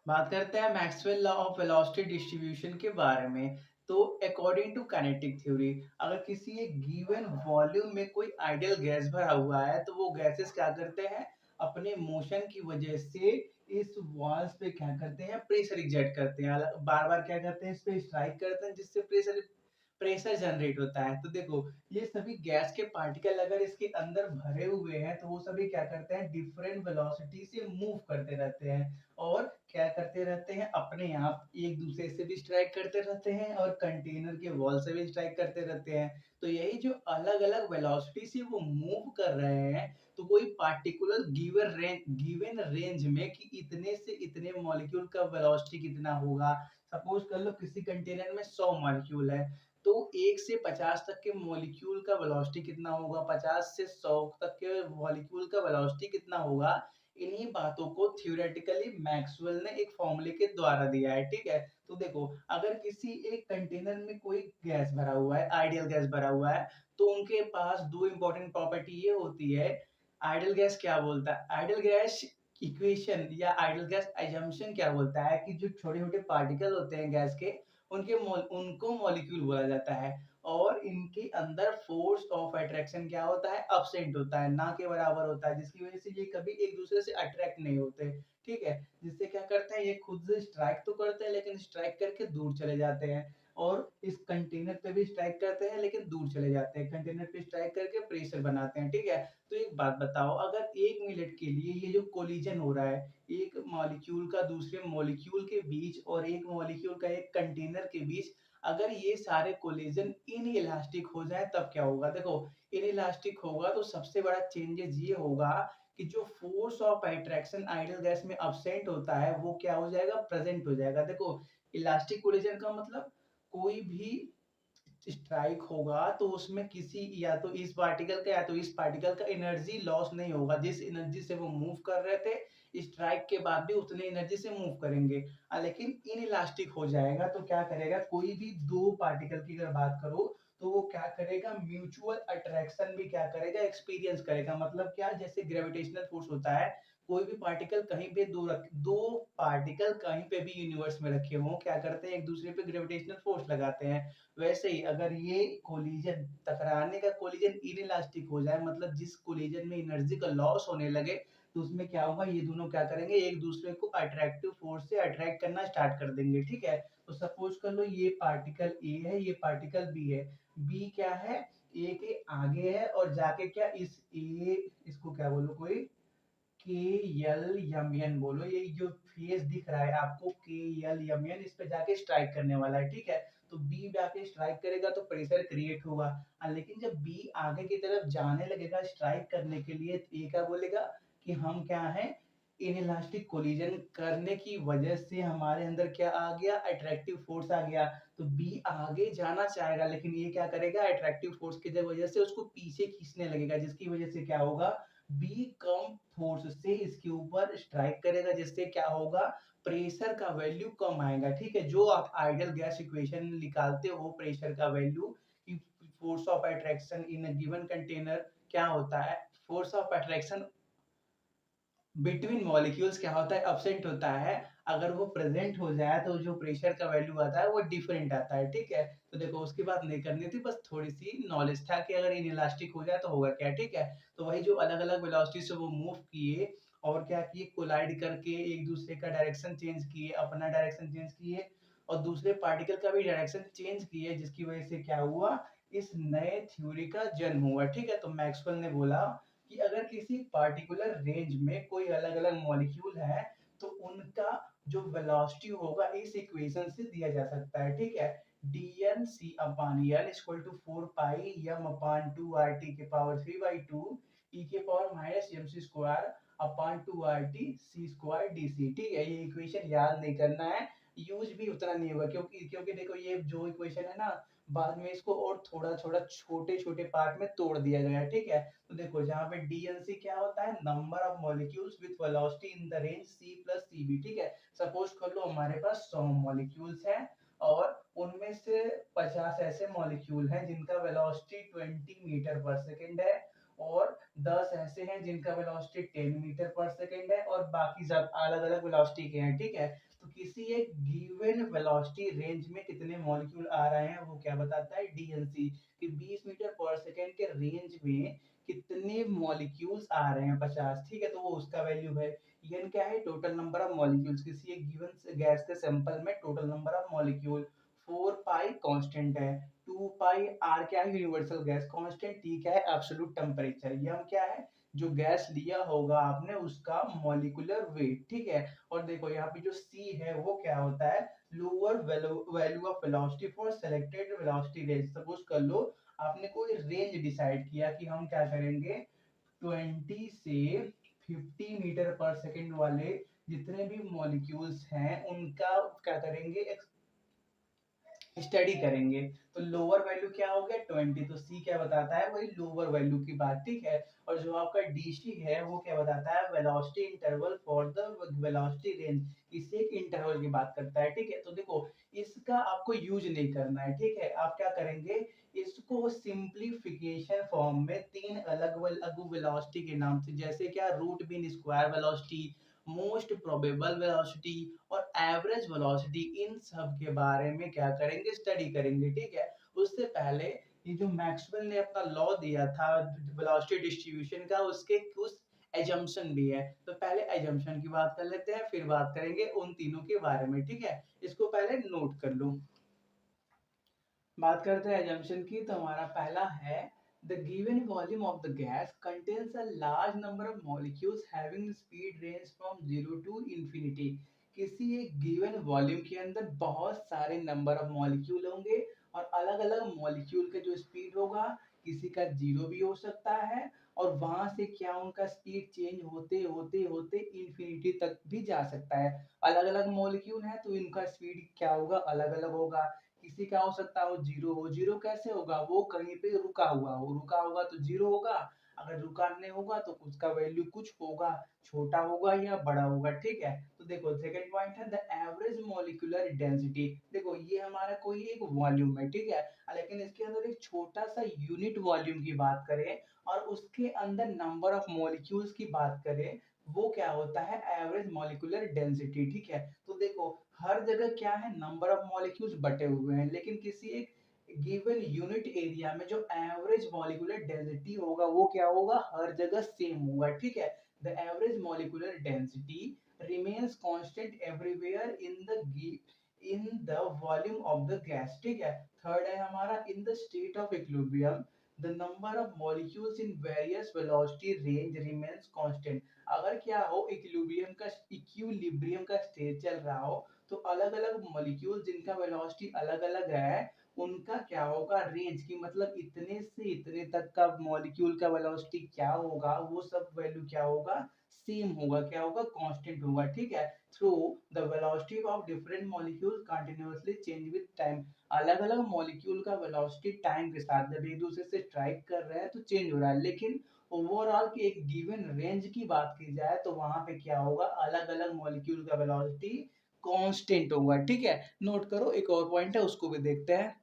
बात करते हैं Maxwell law of velocity distribution के बारे में। तो अकॉर्डिंग टू काइनेटिक थ्योरी, अगर किसी एक गिवन वॉल्यूम में कोई आइडियल गैस भरा हुआ है तो वो गैसेस क्या करते हैं, अपने मोशन की वजह से इस वॉल्स पे क्या करते हैं, प्रेशर एग्जर्ट करते हैं, बार बार क्या करते हैं, इस पे स्ट्राइक करते हैं, जिससे प्रेशर प्रेशर जनरेट होता है। तो देखो, ये सभी गैस के पार्टिकल अगर इसके अंदर भरे हुए हैं तो वो सभी क्या करते हैं, डिफरेंट वेलोसिटी से मूव करते रहते हैं और क्या करते रहते हैं, अपने आप एक दूसरे से भी स्ट्राइक करते रहते हैं और कंटेनर के वॉल से भी स्ट्राइक करते रहते हैं। तो यही जो अलग अलग वेलोसिटी से वो मूव कर रहे हैं, तो कोई पार्टिकुलर गिवन रेंज में कि इतने से इतने मॉलिक्यूल का वेलोसिटी कितना होगा। सपोज कर लो किसी कंटेनर में 100 मॉलिक्यूल है, तो 1 से 50 तक के मॉलिक्यूल का वेलोसिटी कितना होगा, 50 से 100 तक के मॉलिक्यूल का वेलोसिटी कितना होगा। इन्हीं बातों को थ्योरेटिकली मैक्सवेल ने एक फॉर्मूले के द्वारा दिया है, ठीक है। तो देखो, अगर किसी एक कंटेनर में कोई गैस भरा हुआ है, आइडियल गैस भरा हुआ है, तो उनके पास दो इंपॉर्टेंट प्रॉपर्टी ये होती है। आइडियल गैस क्या बोलता है, आइडियल गैस इक्वेशन या आइडियल गैस एजम्पशन क्या बोलता है कि जो छोटे छोटे पार्टिकल होते हैं गैस के, उनको मॉलिक्यूल बोला जाता है। और इनके अंदर फोर्स ऑफ अट्रैक्शन क्या होता है, अपसेंट होता है, ना के बराबर होता है, जिसकी वजह से ये कभी एक दूसरे से अट्रैक्ट नहीं होते। ठीक है, जिससे क्या करते हैं, ये खुद से स्ट्राइक तो करते हैं लेकिन स्ट्राइक करके दूर चले जाते हैं। और इस कंटेनर पे भी स्ट्राइक करते हैं लेकिन दूर चले जाते हैं, कंटेनर पे स्ट्राइक करके प्रेशर बनाते हैं। ठीक है, तो एक बात बताओ, अगर 1 मिनट के लिए ये जो कोलिजन हो रहा है, एक मॉलिक्यूल का दूसरे मॉलिक्यूल के बीच और एक मॉलिक्यूल का एक कंटेनर के बीच, अगर ये सारे कोलिजन इनइलास्टिक हो जाए तब क्या होगा। देखो, इनइलास्टिक होगा तो सबसे बड़ा चेंजेस ये होगा कि जो force of attraction ideal gas में अब्सेंट होता है वो क्या हो जाएगा, प्रेजेंट हो जाएगा। देखो, इलास्टिक कोलिजन का मतलब कोई भी स्ट्राइक होगा तो उसमें किसी या तो इस पार्टिकल का या तो इस पार्टिकल का एनर्जी लॉस नहीं होगा। जिस एनर्जी से वो मूव कर रहे थे, स्ट्राइक के बाद भी उतने एनर्जी से मूव करेंगे। लेकिन इनइलास्टिक हो जाएगा तो क्या करेगा, कोई भी दो पार्टिकल की अगर बात करो तो वो क्या करेगा, म्यूचुअल अट्रैक्शन भी क्या करेगा, एक्सपीरियंस करेगा। मतलब क्या, जैसे ग्रेविटेशनल फोर्स होता है, कोई भी पार्टिकल कहीं पे दो पार्टिकल कहीं पे भी यूनिवर्स में रखे हों, क्या करते हैं, एक दूसरे पे ग्रेविटेशनल फोर्स लगाते हैं। वैसे ही अगर ये कोलिजन, टकराने का कोलिजन इनइलास्टिक हो जाए, मतलब जिस कोलिजन में एनर्जी का लॉस होने लगे, तो उसमें क्या होगा, ये दोनों क्या करेंगे, एक दूसरे को अट्रैक्टिव फोर्स से अट्रैक्ट करना स्टार्ट कर देंगे। ठीक है, तो सपोज कर लो ये पार्टिकल ए है, ये पार्टिकल बी है। बी क्या है, ए के आगे है और जाके क्या इस ए, इसको क्या बोलो, कोई के यल यम एन बोलो, ये जो फेस दिख रहा है आपको, के यल यम एन, इस पे जाके स्ट्राइक करने वाला है। ठीक है, तो बी जाके स्ट्राइक करेगा तो प्रेशर क्रिएट होगा। लेकिन जब बी आगे की तरफ जाने लगेगा स्ट्राइक करने के लिए, तो ए क्या बोलेगा कि हम क्या है, इनइलास्टिक कोलिजन करने की वजह से हमारे अंदर क्या आ गया, अट्रैक्टिव फोर्स आ गया। तो बी आगे जाना चाहेगा लेकिन ये क्या करेगा, अट्रैक्टिव फोर्स की वजह से उसको पीछे खींचने लगेगा, जिसकी वजह से क्या होगा, बी कम फोर्स से इसके ऊपर स्ट्राइक करेगा, जिससे क्या होगा, प्रेशर का वैल्यू कम आएगा। ठीक है, जो आप आइडियल गैस इक्वेशन निकालते हो प्रेशर का value, force of attraction in a given container क्या होता है, force of attraction between molecules क्या होता है, अब्सेंट होता है। अगर वो प्रेजेंट हो जाए तो जो प्रेशर का वैल्यू आता है वो डिफरेंट आता है। ठीक है, तो देखो, उसकी बात नहीं करनी थी, बस थोड़ी सी नॉलेज था कि अगर इनइलास्टिक हो जाए तो होगा क्या। ठीक है, तो वही जो अलग अलग वेलोसिटी से वो मूव किए और क्या किए, कोलाइड करके एक दूसरे का डायरेक्शन चेंज किए, अपना डायरेक्शन चेंज किए और दूसरे पार्टिकल का भी डायरेक्शन चेंज किए, जिसकी वजह से क्या हुआ, इस नए थ्योरी का जन्म हुआ। ठीक है, तो मैक्सवेल ने बोला कि अगर किसी पार्टिकुलर रेंज में कोई अलग अलग मॉलिक्यूल है तो उनका जो वेलोसिटी होगा इस इक्वेशन से दिया जा सकता है। ठीक है, dn c upon l equal to 4 pi m upon 2 rt के पावर 3/2 e के power minus mc square upon 2 rt c square dc। ठीक है, ये इक्वेशन याद नहीं करना है, यूज भी उतना नहीं होगा, क्योंकि क्योंकि देखो, ये जो इक्वेशन है ना, बाद में इसको और थोड़ा थोड़ा छोटे छोटे पार्ट में तोड़ दिया गया है। ठीक है, तो देखो, जहाँ पे डीएनसी क्या होता है, number of molecules with velocity in the range C plus C B. ठीक है, सपोज कर लो हमारे पास 100 मॉलिक्यूल्स हैं और उनमें से 50 ऐसे मॉलिक्यूल हैं जिनका वेलोसिटी 20 मीटर पर सेकेंड है और 10 ऐसे हैं जिनका वेलोसिटी 10 मीटर पर सेकंड है और बाकी सब अलग-अलग वेलोसिटी के हैं, ठीक है? तो किसी एक गिवन वेलोसिटी रेंज में कितने मॉलिक्यूल आ रहे हैं वो क्या बताता है डीएनसी कि 20 मीटर पर सेकंड के रेंज में कितने मॉलिक्यूल्स आ रहे हैं 50, ठीक है? तो वो उसका वैल्यू है। एन क्या है टोटल नंबर ऑफ मॉलिक्यूल्स किसी एक गिवन गैस के सैंपल में total number of molecule 4 pi constant है 2 पाई आर क्या है यूनिवर्सल गैस कांस्टेंट टी क्या है एब्सोल्यूट टेम्परेचर यम क्या है जो गैस लिया होगा आपने उसका मॉलिक्यूलर वेट ठीक है और देखो यहाँ पे जो सी है वो क्या होता है lower value of velocity for selected velocity range suppose कर लो आपने कोई रेंज डिसाइड किया कि हम क्या करेंगे 20 से 50 मीटर पर सेकंड वाले जितने भी मॉलिक्यूल्स हैं उनका क्या करेंगे स्टडी करेंगे तो लोअर वैल्यू क्या हो गया 20 तो सी क्या बताता है वही लोअर वैल्यू की बात ठीक है और जो आपका डीसी है वो क्या बताता है velocity interval for the velocity range इसे एक इंटरवल की बात करता है ठीक है तो देखो इसका आपको यूज नहीं करना है ठीक है आप क्या करेंगे इसको सिंप्लीफिकेशन फॉर्म में तीन अलग अलग वेलोसिटी के नाम से जैसे क्या root mean square velocity most probable velocity और एवरेज वेलोसिटी इन सब के बारे में क्या करेंगे स्टडी करेंगे ठीक है उससे पहले ये जो मैक्सवेल ने अपना लॉ दिया था वेलोसिटी डिस्ट्रीब्यूशन का उसके कुछ एजम्पशन भी है तो पहले एजम्पशन की बात कर लेते हैं फिर बात करेंगे उन तीनों के बारे में ठीक है इसको पहले नोट कर लो बात करते हैं एजम्पशन की तो हमारा पहला है the given volume of the gas contains a large number of molecules having speed range from 0 to infinity किसी एक गिवन वॉल्यूम के अंदर बहुत सारे नंबर ऑफ मॉलिक्यूल होंगे और अलग अलग मॉलिक्यूल का जो स्पीड होगा किसी का जीरो भी हो सकता है और वहां से क्या उनका स्पीड चेंज होते होते होते इंफिनिटी तक भी जा सकता है अलग अलग मॉलिक्यूल है तो इनका स्पीड क्या होगा अलग अलग होगा किसी का हो सकता है वो जीरो हो जीरो कैसे होगा वो कहीं पे रुका होगा तो जीरो होगा अगर रुका नहीं होगा तो उसका वैल्यू कुछ होगा छोटा होगा या बड़ा होगा ठीक है तो देखो सेकंड पॉइंट है द एवरेज मॉलिक्यूलर डेंसिटी देखो ये हमारा कोई एक वॉल्यूम है ठीक है लेकिन इसके अंदर एक छोटा सा यूनिट वॉल्यूम की बात करें और उसके अंदर नंबर ऑफ मॉलिक्यूल्स की बात करें वो क्या होता है एवरेज मॉलिक्यूलर डेंसिटी ठीक है तो देखो हर जगह क्या है नंबर ऑफ मॉलिक्यूल्स बटे हुए हैं लेकिन किसी एक गिवन यूनिट एरिया में जो एवरेज मॉलिक्यूलर डेंसिटी होगा वो क्या होगा हर जगह सेम होगा ठीक है the average molecular density remains constant everywhere in the volume of the gas ठीक है थर्ड है हमारा in the state of equilibrium the number of molecules in various velocity range remains constant अगर क्या हो इक्विलिब्रियम का स्टेज चल रहा हो तो अलग अलग मॉलिक्यूल जिनका वेलोसिटी अलग अलग है उनका क्या होगा रेंज की मतलब इतने से इतने तक का मॉलिक्यूल का वेलोसिटी क्या होगा वो सब वैल्यू क्या होगा सेम होगा क्या होगा कांस्टेंट होगा ठीक है through the velocity of different molecule continuously change with time अलग अलग मॉलिक्यूल का वेलोसिटी टाइम के साथ जब एक दूसरे से स्ट्राइक कर रहे हैं तो चेंज हो रहा है लेकिन ओवरऑल की एक गिवन रेंज की बात की जाए तो वहां पे क्या होगा अलग अलग मॉलिक्यूल का वेलोसिटी कांस्टेंट होगा ठीक है नोट करो एक और पॉइंट है उसको भी देखते हैं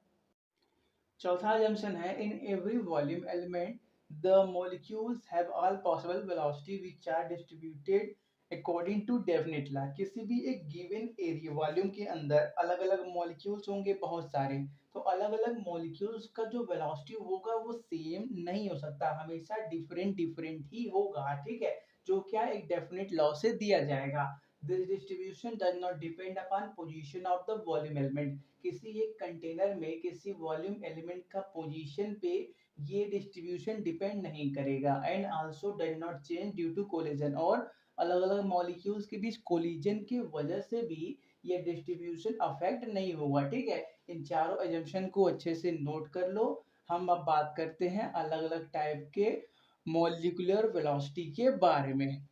चौथा जंक्शन है in every volume element the molecules have all possible velocity which are distributed according to definite law किसी भी एक गिवन एरिया वॉल्यूम के अंदर अलग अलग मॉलिक्यूल्स होंगे बहुत सारे तो अलग अलग मॉलिक्यूल्स का जो वेलोसिटी होगा वो सेम नहीं हो सकता हमेशा डिफरेंट डिफरेंट ही होगा ठीक है जो क्या एक डेफिनेट लॉ से दिया जाएगा this distribution does not depend upon position of the volume element किसी एक कंटेनर में किसी वॉल्यूम एलिमेंट का पोजीशन पे ये डिस्ट्रीब्यूशन डिपेंड नहीं करेगा and also does not change due to collision और अलग अलग मॉलिक्यूल्स के बीच कोलिजन की वजह से भी ये डिस्ट्रीब्यूशन अफेक्ट नहीं होगा ठीक है इन चारों एजम्पशन को अच्छे से नोट कर लो हम अब बात करते हैं अलग अलग टाइप के मॉलिक्यूलर वेलोसिटी के बारे में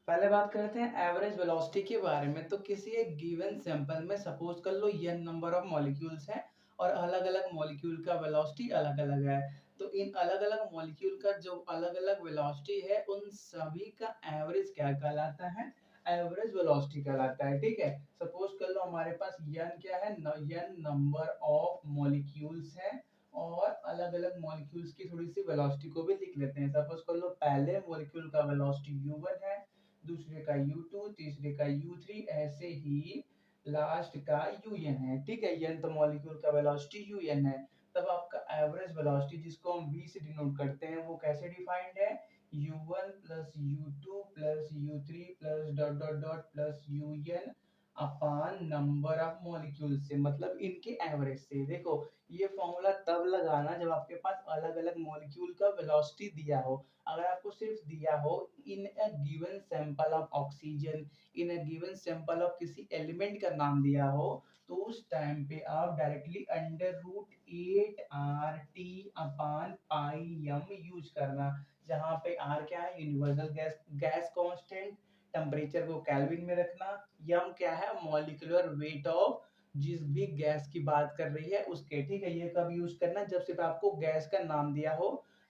पहले बात करते हैं एवरेज वेलोसिटी के बारे में तो किसी एक गिवन सैंपल में सपोज कर लो n नंबर ऑफ मॉलिक्यूल्स हैं और अलग अलग मॉलिक्यूल का वेलोसिटी अलग अलग है तो इन अलग अलग मॉलिक्यूल का जो अलग अलग वेलोसिटी है उन सभी का एवरेज क्या कहलाता है एवरेज वेलोसिटी कहलाता है ठीक है सपोज कर लो हमारे पास n क्या है n नंबर ऑफ मॉलिक्यूल्स है और अलग-अलग मॉलिक्यूल्स की थोड़ी-सी वेलोसिटी को भी लिख लेते हैं। सपोज़ कर लो पहले मॉलिक्यूल का वेलोसिटी u1 है, दूसरे का u2, तीसरे का u3, ऐसे ही लास्ट का un है। ठीक है? nth मॉलिक्यूल का वेलोसिटी un है। तब आपका एवरेज वेलोसिटी जिसको हम v से डिनोट करते हैं वो कैसे डिफाइंड है? u1 plus u2 plus u3 plus dot dot dot plus un upon number of molecule से, मतलब इनके एवरेज से। देखो ये फॉर्मूला तब लगाना जब आपके पास अलग-अलग मॉलिक्यूल का वेलोसिटी दिया हो। अगर आपको सिर्फ दिया हो in a given sample of oxygen, in a given sample of किसी एलिमेंट का नाम दिया हो, तो उस टाइम पे आप directly under root 8 R T upon pi M use करना, जहाँ पे आर क्या है? Universal gas gas constant, temperature को केल्विन में रखना, एम क्या है? मॉलिक्यूलर वेट ऑफ जिस भी गैस की बात कर रही है उसके। ठीक है? ये कब यूज करना? जब सिर्फ आपको गैस का नाम दिया हो।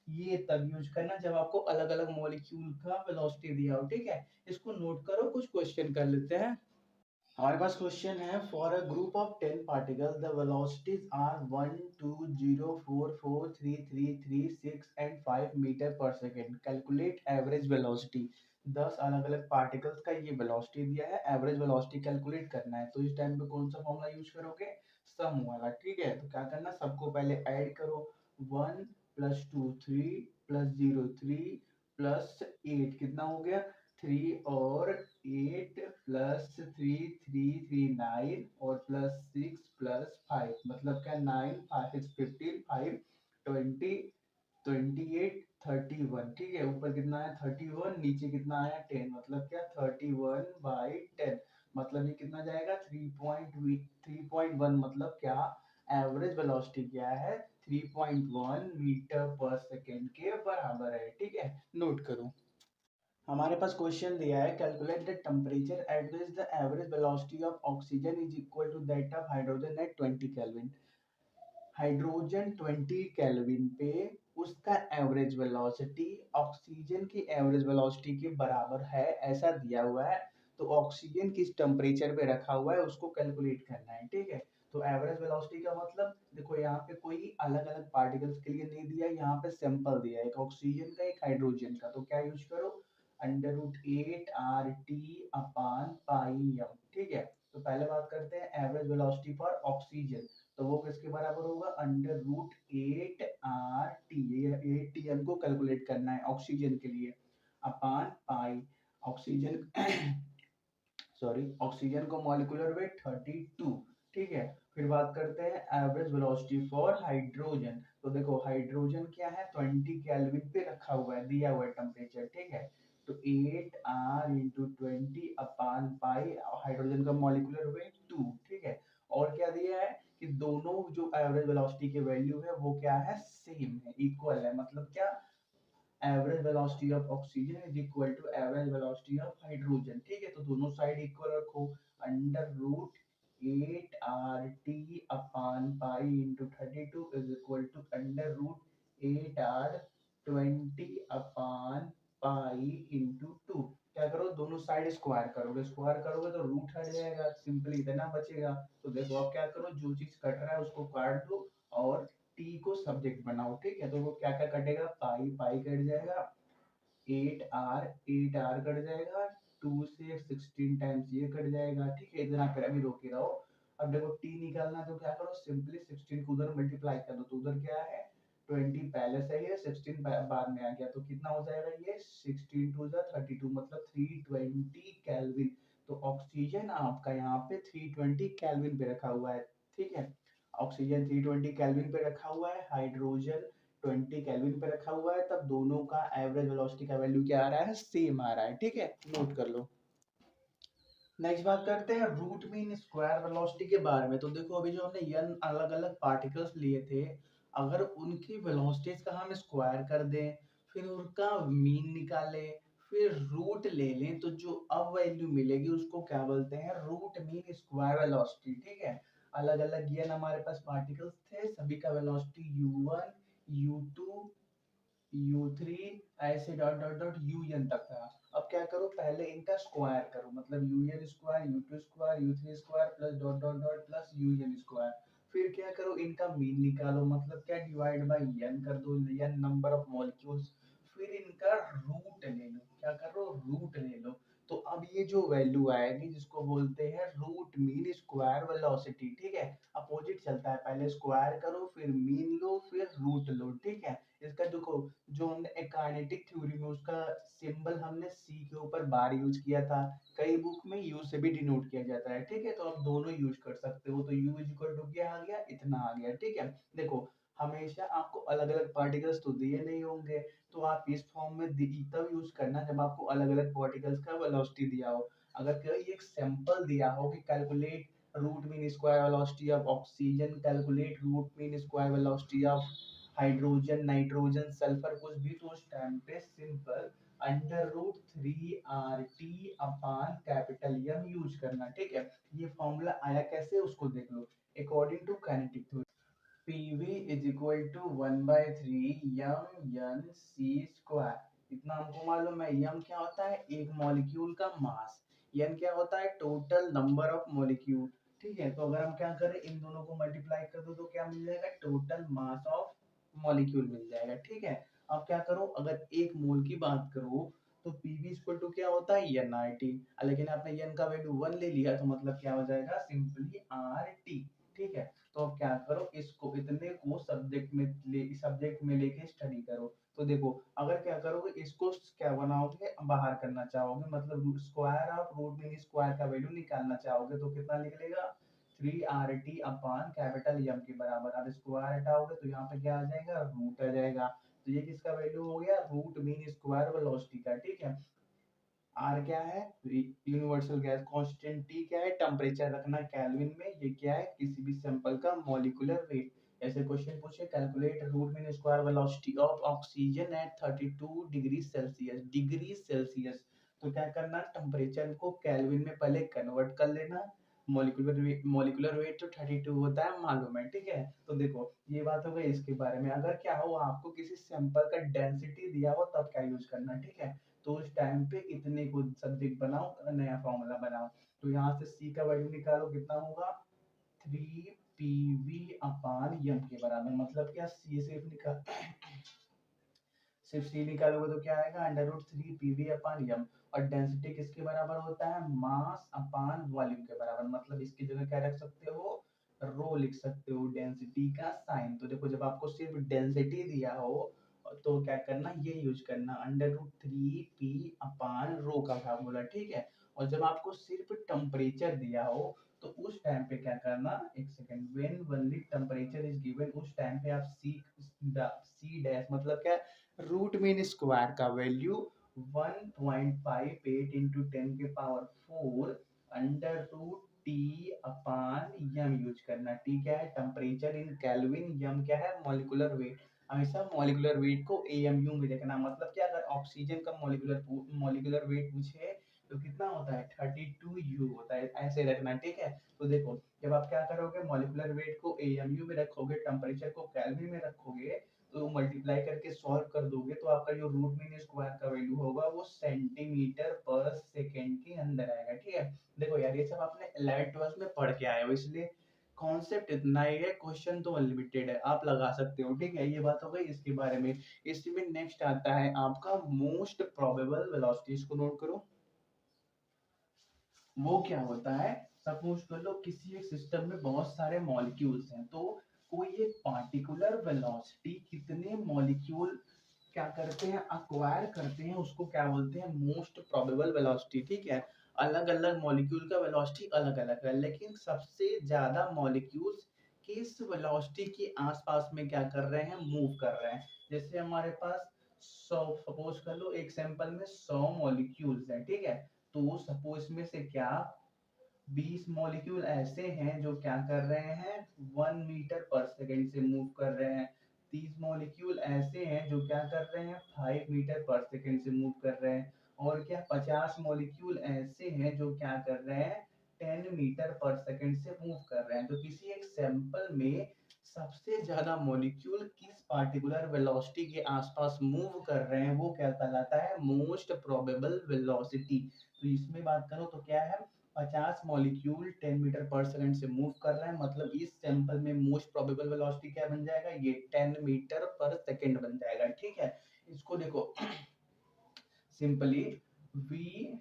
ये तब यूज करना जब आपको अलग-अलग मॉलिक्यूल का वेलोसिटी दिया हो। ठीक है? इसको नोट करो, कुछ क्वेश्चन कर लेते हैं। हमारे पास क्वेश्चन है for a group of 10 particles the velocities are 1 2 0 4 4 3 3 3 6 and 5 metre per second, calculate average velocity. 10 अलग अलग पार्टिकल्स का ये वेलोसिटी दिया है, एवरेज वेलोसिटी कैलकुलेट करना है। तो इस टाइम पे कौन सा फॉर्मूला यूज करोगे? सम वाला। ठीक है? तो क्या करना, सबको पहले ऐड करो। 1 प्लस 2 3 प्लस 0 3 प्लस 8 कितना हो गया? 3 और 8 प्लस 3 और प्लस 6 प्लस 5, मतलब क्या? 9 5 6 15 5 20 28 31। ठीक है? ऊपर कितना है? 31, नीचे कितना आया? 10, मतलब क्या? 31/10, मतलब ये कितना जाएगा? 3.1, मतलब क्या? एवरेज वेलोसिटी क्या है? 3.1 मीटर पर सेकेंड के बराबर है। ठीक है? नोट करो। हमारे पास क्वेश्चन दिया है calculate the temperature at which the average velocity of oxygen is equal to that of hydrogen at 20 kelvin. Hydrogen 20 kelvin पे उसका एवरेज वेलोसिटी ऑक्सीजन की एवरेज वेलोसिटी के बराबर है, ऐसा दिया हुआ है। तो ऑक्सीजन किस टेम्परेचर पे रखा हुआ है उसको कैलकुलेट करना है। ठीक है? तो एवरेज वेलोसिटी का मतलब देखो यहाँ पे कोई अलग अलग पार्टिकल्स के लिए नहीं दिया, यहाँ पे सैंपल दिया है, एक ऑक्सीजन का एक हाइड्रोजन का। तो क्या यूज करो? Under root 8 R T upon pi M. ठीक है? तो पहले बात करते हैं एवरेज वेलोसिटी फॉर ऑक्सीजन। तो वो किसके बराबर होगा? अंडर रूट 8 आर टी, ये 8 टी एम को कैलकुलेट करना है ऑक्सीजन के लिए, अपान पाई। ऑक्सीजन सॉरी, ऑक्सीजन को मॉलिक्यूलर वेट 32। ठीक है? फिर बात करते हैं एवरेज वेलोसिटी फॉर हाइड्रोजन। तो देखो हाइड्रोजन क्या है? 20 केल्विन पे रखा हुआ है, दिया हुआ है टेम्परेचर। ठीक है? तो 8 R into 20 upon pi, hydrogen का मॉलिक्यूलर वेट 2। ठीक है? और क्या दिया है कि दोनों जो एवरेज वेलोसिटी के वैल्यू है वो क्या है? सेम है, इक्वल है। मतलब क्या? Average velocity of oxygen is equal to average velocity of hydrogen. ठीक है? तो दोनों साइड इक्वल रखो। Under root 8 R T upon pi into 32 is equal to under root 8 R 20 upon pi into 2। क्या करो? दोनों साइड स्क्वायर करोगे, square करोगे तो रूट हट जाएगा, सिंपली इतना बचेगा। तो देखो अब क्या करो, जो चीज कट रहा है उसको काट दो और टी को सब्जेक्ट बनाओ। ठीक है? तो वो क्या क्या कटेगा? पाई पाई कट जाएगा, 8 आर कट जाएगा, 2 से 16 टाइम्स ये कट जाएगा। ठीक है? इतना फिर अभी रोके रहो। अब देखो टी निकालना है तो क्या करो? सिंपली 16 को उधर मल्टीप्लाई कर दो, तो उधर क्या है? 20 पहले से ही है, 16 बाद में आ गया, तो कितना हो जाएगा ये? 16 टू 32, मतलब 320 केल्विन। तो ऑक्सीजन आपका यहाँ पे 320 केल्विन पे रखा हुआ है। ठीक है? ऑक्सीजन 320 केल्विन पे रखा हुआ है, हाइड्रोजन 20 केल्विन पे रखा हुआ है, तब दोनों का एवरेज वेलोसिटी का वैल्यू क्या आ रहा है? सेम आ रहा है। ठीक है? नोट कर लो। नेक्स्ट बात करते हैं रूट मीन स्क्वायर वेलोसिटी के बारे में। तो देखो अभी जो हमने n अलग अलग पार्टिकल्स लिए थे, अगर उनकी वेलोसिटीज का हम स्क्वायर कर दें, फिर उनका मीन निकालें, फिर रूट ले लें, तो जो अब वैल्यू मिलेगी उसको क्या बोलते हैं? Root mean square velocity. ठीक है? अलग अलग n हमारे पास पार्टिकल्स थे, सभी का वेलोसिटी u1 u2 u3 ऐसे डॉट डॉट डॉट un तक था। अब क्या करो? पहले इनका स्क्वायर करो, मतलब un square u2 square u3 square plus dot dot dot plus un square. फिर क्या करो, इनका मीन निकालो, मतलब क्या, डिवाइड बाय n कर दो, n नंबर ऑफ मॉलिक्यूल्स। फिर इनका रूट ले लो, क्या करो, रूट ले लो। तो अब ये जो वैल्यू आएगी जिसको बोलते हैं रूट मीन स्क्वायर वेलोसिटी, ठीक है। अपोजिट चलता है, पहले स्क्वायर करो, फिर मीन लो, फिर रूट लो, ठीक है। इसका देखो, जो हमने काइनेटिक थ्योरी में उसका सिंबल हमने सी के ऊपर बार यूज किया था, कई बुक में यू से भी डिनोट किया जाता है, ठीक है। तो आप दोनों यूज कर सकते हो। तो यू इज इक्वल टू क्या आ गया, इतना आ गया, ठीक है। देखो, हमेशा आपको अलग अलग पार्टिकल्स तो दिए नहीं होंगे, तो आप इस फॉर्म में तब यूज करना जब आपको अलग अलग पार्टिकल्स का वेलोसिटी दिया हो। अगर कोई एक सैंपल दिया हो कि calculate root mean square velocity of oxygen, calculate root mean square velocity of hydrogen, nitrogen, sulphur, कुछ भी, तो उस टाइम पे simple under root 3 RT upon capital M use करना, ठीक है। ये फॉर्मूला आया कैसे उसको देख लो। According to kinetic theory, PV is equal to 1/3 M N C square, इतना हमको मालूम है। यम क्या होता है, एक मॉलिक्यूल का मास, एन क्या होता है, टोटल नंबर ऑफ मॉलिक्यूल, ठीक है। तो अगर हम क्या करें, इन दोनों को मल्टीप्लाई कर दो तो क्या मिल जाएगा, टोटल मास ऑफ मॉलिक्यूल मिल जाएगा, ठीक है। अब क्या करो, अगर एक मोल की बात करो तो पीवी इक्वल टू क्या होता है, एन आर टी। लेकिन आपने एन का वैल्यू 1 ले लिया, तो मतलब क्या हो जाएगा, सिंपली आर टी, ठीक है। तो अब क्या करो, इसको इतने को सब्जेक्ट में लेके स्टडी करो। तो देखो, अगर क्या करोगे, इसको क्या बनाओगे, बाहर करना चाहोगे, मतलब square of root mean square का वैल्यू निकालना चाहोगे, तो कितना निकलेगा, 3 RT अपान कैपिटल एम के बराबर। अब स्क्वायर हटाओगे तो यहाँ पे क्या आ जाएगा, रूट आ जाएगा। तो ये किसका वैल्यू हो गया, रूट मीन स्क्वायर वेलोसिटी का, ठीक है। आर क्या है, यूनिवर्सल गैस कांस्टेंट, टी क्या है, टेम्परेचर रखना केल्विन में, ये क्या है, किसी भी सैंपल का मॉलिक्यूलर वेट। ऐसे क्वेश्चन पूछे, calculate root mean square velocity of oxygen at 32 degree Celsius, degree Celsius. तो क्या करना, टेम्परेचर को केल्विन में पहले कन्वर्ट कर लेना। मॉलिक्यूलर वेट तो 32 होता है, मालूम है, ठीक है। तो देखो, ये बात हो गई इसके बारे में। अगर क्या हो, आपको किसी सैंपल का डेंसिटी दिया हो, तब क्या यूज करना, ठीक है। तो उस टाइम पे इतने को सब्जेक्ट बनाओ, नया फॉर्मूला बनाओ। तो यहाँ से सी का वैल्यू निकालो, कितना होगा, 3 PV अपान एम के बराबर। मतलब क्या, सी सिर्फ निकाल, सिर्फ सी निकालोगे तो क्या आएगा, अंडर रूट 3 PV अपान एम। और डेंसिटी किसके बराबर होता है, मास अपान वॉल्यूम के बराबर। मतलब इसकी जगह क्या रख सकते हो, रो लिख सकते हो, डेंसिटी का साइन। तो देखो, जब आपको सिर्फ डेंसिटी दिया हो तो क्या करना, ये यूज करना, अंडर रूट 3 P अपान रो का फार्मूला, ठीक है। और जब आपको सिर्फ टेम्परेचर दिया हो तो उस टाइम पे क्या करना, एक second, when only temperature is given, उस टाइम पे आप सी डैश, मतलब क्या, रूट मीन स्क्वायर का value 1.58 into 10⁴ under root T upon M use करना। टी क्या है, टेम्परेचर इन केल्विन, एम क्या है, मॉलिक्यूलर वेट। हमेशा मॉलिक्यूलर वेट को एएमयू में देखना। मतलब क्या, अगर ऑक्सीजन का मॉलिक्यूलर वेट पूछे तो कितना होता है, 32 U होता है, ऐसे रखना, ठीक है। तो देखो, जब आप क्या करोगे, मॉलिक्यूलर वेट को एएमयू में रखोगे, टेम्परेचर को केल्विन में रखोगे, तो मल्टीप्लाई करके सॉल्व कर दोगे, तो आपका जो रूट मीन स्क्वायर का वैल्यू होगा वो सेंटीमीटर पर सेकेंड के अंदर आएगा, ठीक है। देखो यार, ये सब आपने 11th 12th में पढ़ के आए हो, इसलिए कॉन्सेप्ट इतना ही है, क्वेश्चन तो अनलिमिटेड है, आप लगा सकते हो, ठीक है। ये बात हो गई इसके बारे में। इसमें नेक्स्ट आता है आपका मोस्ट प्रोबेबल वेलोसिटी, इसको नोट करो। वो क्या होता है, सपोज कर लो किसी एक सिस्टम में बहुत सारे मॉलिक्यूल्स हैं, तो कोई एक पार्टिकुलर वेलोसिटी कितने मॉलिक्यूल क्या करते हैं, अक्वायर करते हैं, उसको क्या बोलते हैं, मोस्ट प्रोबेबल वेलोसिटी, ठीक है। अलग अलग मॉलिक्यूल का वेलोसिटी अलग अलग है, लेकिन सबसे ज्यादा मॉलिक्यूल्स किस वेलोसिटी के आसपास में क्या कर रहे हैं, मूव कर रहे हैं। जैसे हमारे पास 100, सपोज कर लो एक सैंपल में 100 मॉलिक्यूल्स हैं, ठीक है। तो सपोज में से क्या 20 मॉलिक्यूल ऐसे हैं जो क्या कर रहे हैं, 1 मीटर पर सेकेंड से मूव कर रहे हैं। 30 मॉलिक्यूल ऐसे हैं जो क्या कर रहे हैं, 5 मीटर पर सेकेंड से मूव कर रहे हैं। और क्या 50 मॉलिक्यूल ऐसे हैं जो क्या कर रहे हैं, 10 मीटर पर सेकेंड से मूव कर रहे हैं। तो किसी एक सैंपल में सबसे ज्यादा मॉलिक्यूल किस पार्टिकुलर वेलोसिटी के आसपास मूव कर रहे हैं, वो क्या कहलाता है, मोस्ट प्रोबेबल वेलोसिटी। तो इसमें बात करो तो क्या है, 50 मॉलिक्यूल 10 मीटर पर सेकंड से मूव कर रहा है, मतलब इस सैंपल में मोस्ट प्रोबेबल वेलोसिटी क्या बन जाएगा, ये 10 मीटर पर सेकंड बन जाएगा। ठीक है, इसको देखो simply V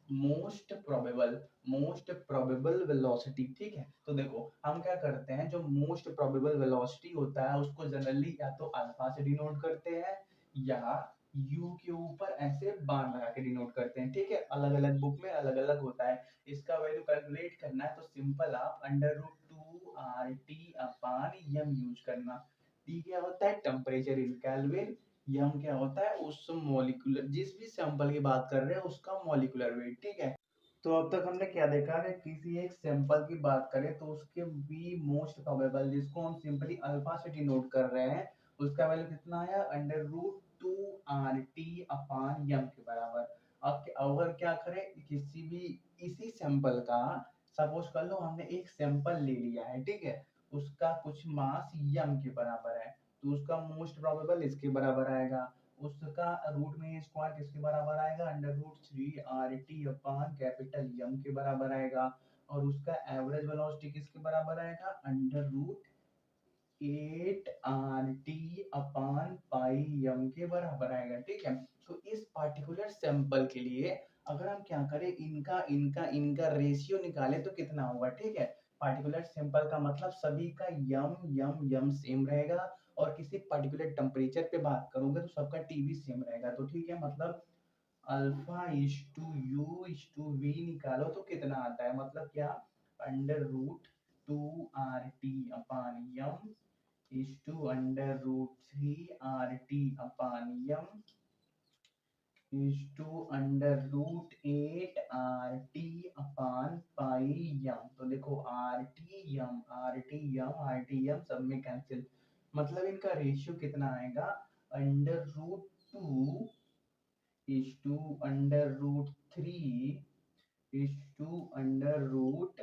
most probable velocity. ठीक है, तो देखो हम क्या करते हैं, जो मोस्ट प्रोबेबल वेलोसिटी होता है उसको जनरली या तो अल्फा से डिनोट करते हैं या u के ऊपर ऐसे बार लगा के डिनोट करते हैं। ठीक है, अलग अलग बुक में अलग अलग होता है। इसका वैल्यू कैलकुलेट करना है तो सिंपल आप अंडर रूट 2 RT अपान यम यूज करना। टी क्या होता है, टेम्परेचर इन केल्विन। यम क्या होता है, उस मॉलिक्यूलर, जिस भी सैंपल की बात कर रहे हैं उसका मॉलिक्यूलर वेट। ठीक है, तो अब तक हमने क्या देखा कि किसी एक सैंपल की बात करें तो उसके बी मोस्ट प्रोबेबल, जिसको हम सिंपली अल्फा से डिनोट कर रहे हैं, उसका वैल्यू कितना आया, अंडर रूट 2 RT अपान यम के बराबर। अब अगर क्या करें, किसी भी इसी सैंपल का, सपोज कर लो हमने एक सैंपल ले लिया है, ठीक है, उसका कुछ मास यम के बराबर है, तो उसका मोस्ट प्रोबेबल इसके बराबर आएगा। उसका रूट में स्क्वायर किसके बराबर आएगा, under root 3 RT upon capital M के बराबर आएगा। और उसका एवरेज वेलोसिटी किसके बराबर आएगा, under root 8 RT upon pi यम के बराबर आएगा। ठीक है, तो इस पार्टिकुलर सैंपल के लिए अगर हम क्या करें, इनका इनका इनका रेशियो निकाले तो कितना होगा। ठीक है, पार्टिकुलर सैंपल का मतलब सभी का यम यम यम सेम रहेगा, और किसी पार्टिकुलर टेम्परेचर पे बात करोगे तो सबका टी भी सेम रहेगा। तो ठीक है, मतलब alpha is to U is to V निकालो तो कितना आता है, मतलब क्या, under root 2 RT upon M is to under root 3 RT upon M is to under root 8 RT upon pi M. तो देखो आर टी यम सब में कैंसिल, मतलब इनका रेशियो कितना आएगा, under root 2 is to under root 3 is to under root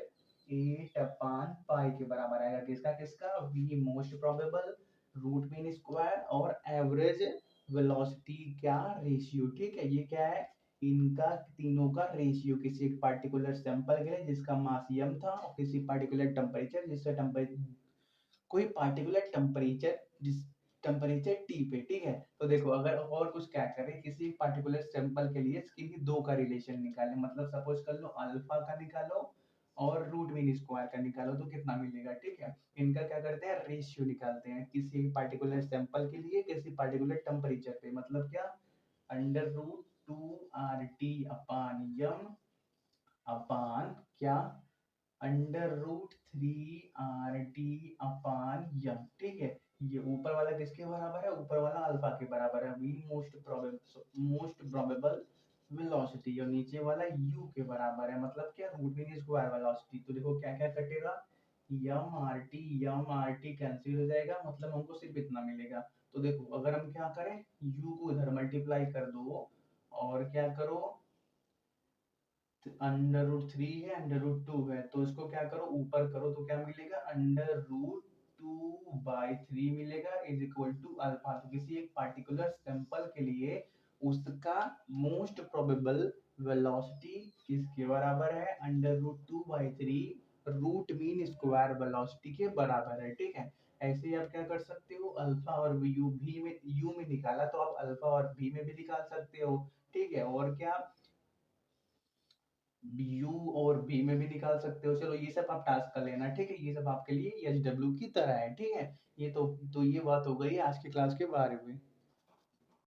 8 pi के बराबर आएगा। किसका किसका, V most probable, root mean square, और एवरेज वेलोसिटी क्या, रेशियो। ठीक है, ये क्या है, इनका तीनों का रेशियो किसी एक पार्टिकुलर सैंपल के लिए जिसका मास यम था, और किसी पार्टिकुलर टेम्परेचर जिसका टेम्परेचर, कोई पार्टिकुलर टेम्परेचर, जिस टेम्परेचर टी पे। ठीक है, तो देखो अगर और कुछ क्या करें, किसी पार्टिकुलर सैंपल के लिए किन्हीं दो का रिलेशन निकालें, मतलब सपोज कर लो अल्फा का निकालो और रूट मीन स्क्वायर का निकालो तो कितना मिलेगा। ठीक है, इनका क्या करते हैं, रेशियो निकालते हैं किसी पार्टिकुलर सैंपल के लिए किसी पार्टिकुलर टेम्परेचर पे, मतलब क्या, अंडर रूट 2 RT अपान यम अपान क्या, अंडर रूट 3 RT अपान यम। ठीक है, ये ऊपर वाला किसके बराबर है, ऊपर वाला अल्फा के बराबर है, वी मोस्ट प्रोबेबल वेलोसिटी, और नीचे वाला u के बराबर है, मतलब क्या, रूट मीन स्क्वायर वेलोसिटी। तो देखो क्या क्या कटेगा, यम आर टी कैंसिल हो जाएगा, मतलब हमको सिर्फ इतना मिलेगा। तो देखो अगर हम क्या करें, u को इधर मल्टीप्लाई कर दो और क्या करो, अंडर रूट 3 है, अंडर रूट 2 है, तो इसको क्या करो, ऊपर करो तो क्या मिलेगा, अंडर रूट 2/3 मिलेगा इज इक्वल टू अल्फा। तो किसी एक पार्टिकुलर सैंपल के लिए उसका मोस्ट प्रोबेबल वेलोसिटी किसके बराबर है, under root 2/3 root mean square velocity के बराबर है। ठीक है, ऐसे ही आप क्या कर सकते हो, अल्फा और यू भी में, यू में निकाला तो आप अल्फा और बी में भी निकाल सकते हो। ठीक है, और क्या, यू और बी में भी निकाल सकते हो। चलो ये सब आप टास्क कर लेना। ठीक है, ये सब आपके लिए एच डब्ल्यू की तरह है। ठीक है, ये तो ये बात हो गई आज की क्लास के बारे में।